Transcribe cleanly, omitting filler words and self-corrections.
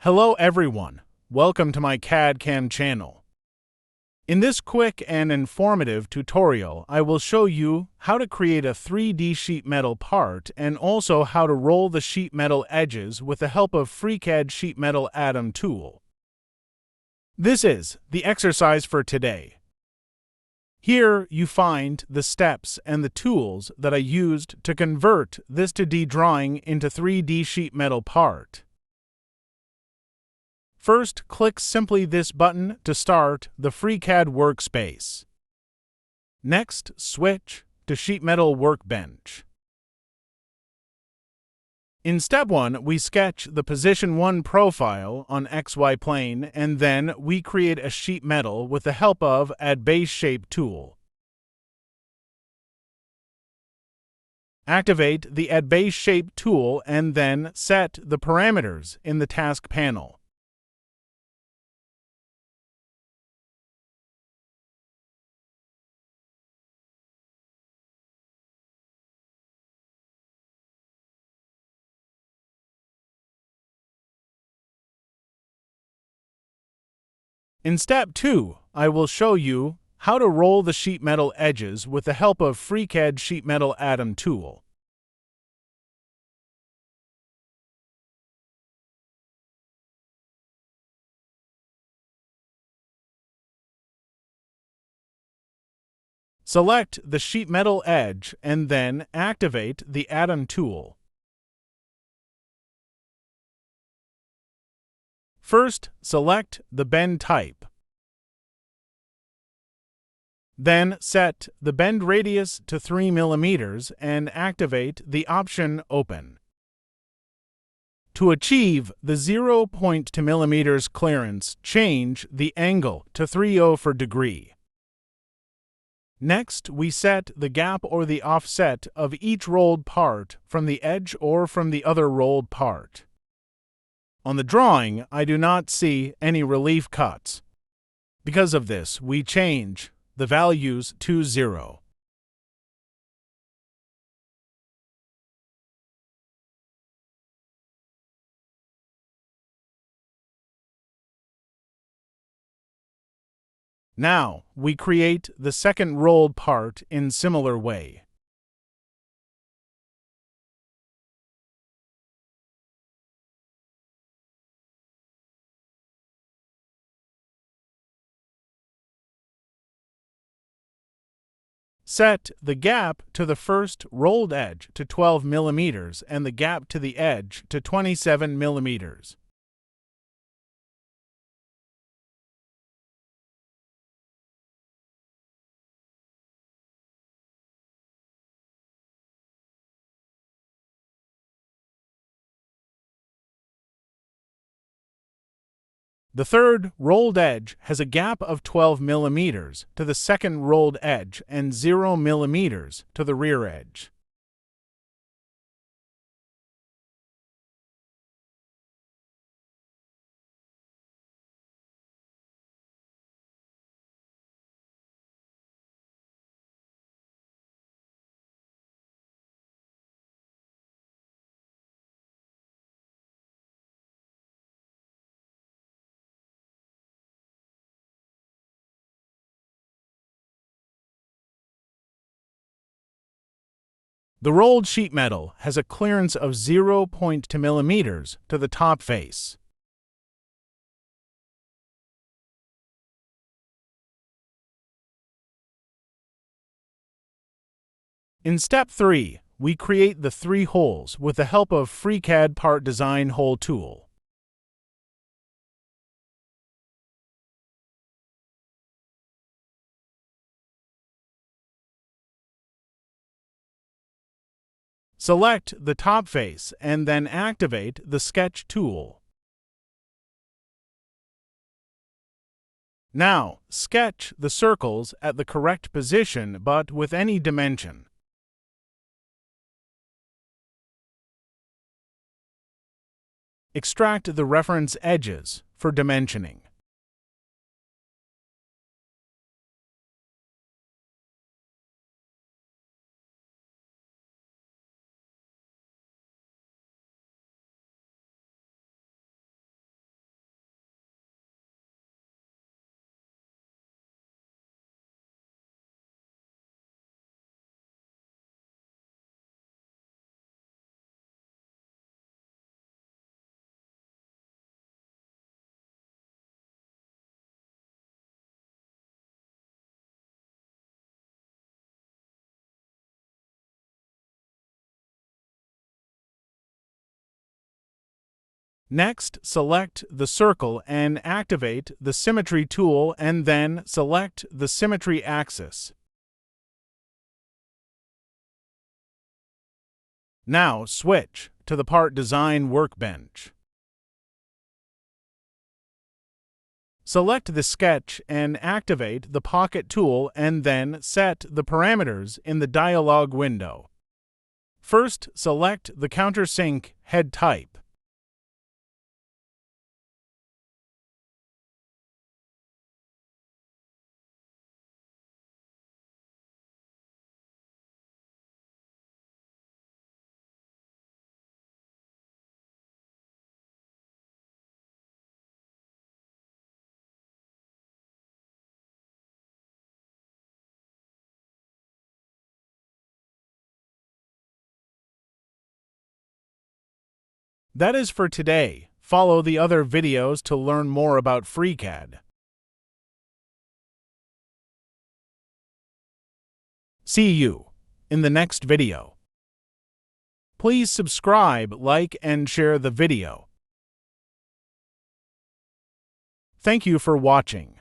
Hello everyone, welcome to my CAD/CAM channel. In this quick and informative tutorial, I will show you how to create a 3D sheet metal part and also how to roll the sheet metal edges with the help of FreeCAD Sheet Metal Atom tool. This is the exercise for today. Here you find the steps and the tools that I used to convert this 2D drawing into 3D sheet metal part. First, click simply this button to start the FreeCAD workspace. Next, switch to Sheet Metal Workbench. In Step 1, we sketch the Position 1 profile on XY plane, and then we create a sheet metal with the help of Add Base Shape tool. Activate the Add Base Shape tool and then set the parameters in the Task panel. In Step 2, I will show you how to roll the sheet metal edges with the help of FreeCAD Sheet Metal Atom tool. Select the sheet metal edge and then activate the Atom tool. First, select the bend type. Then set the bend radius to 3 mm and activate the option Open. To achieve the 0.2 mm clearance, change the angle to 3/0 for degree. Next, we set the gap or the offset of each rolled part from the edge or from the other rolled part. On the drawing, I do not see any relief cuts. Because of this, we change the values to 0. Now, we create the second rolled part in similar way. Set the gap to the first rolled edge to 12 mm and the gap to the edge to 27 mm. The third rolled edge has a gap of 12 mm to the second rolled edge and 0 mm to the rear edge. The rolled sheet metal has a clearance of 0.2 mm to the top face. In Step 3, we create the 3 holes with the help of FreeCAD Part Design Hole tool. Select the top face and then activate the Sketch tool. Now, sketch the circles at the correct position but with any dimension. Extract the reference edges for dimensioning. Next, select the circle and activate the Symmetry tool and then select the Symmetry axis. Now switch to the Part Design workbench. Select the sketch and activate the Pocket tool and then set the parameters in the dialog window. First, select the countersink head type. That is for today. Follow the other videos to learn more about FreeCAD. See you in the next video. Please subscribe, like, and share the video. Thank you for watching.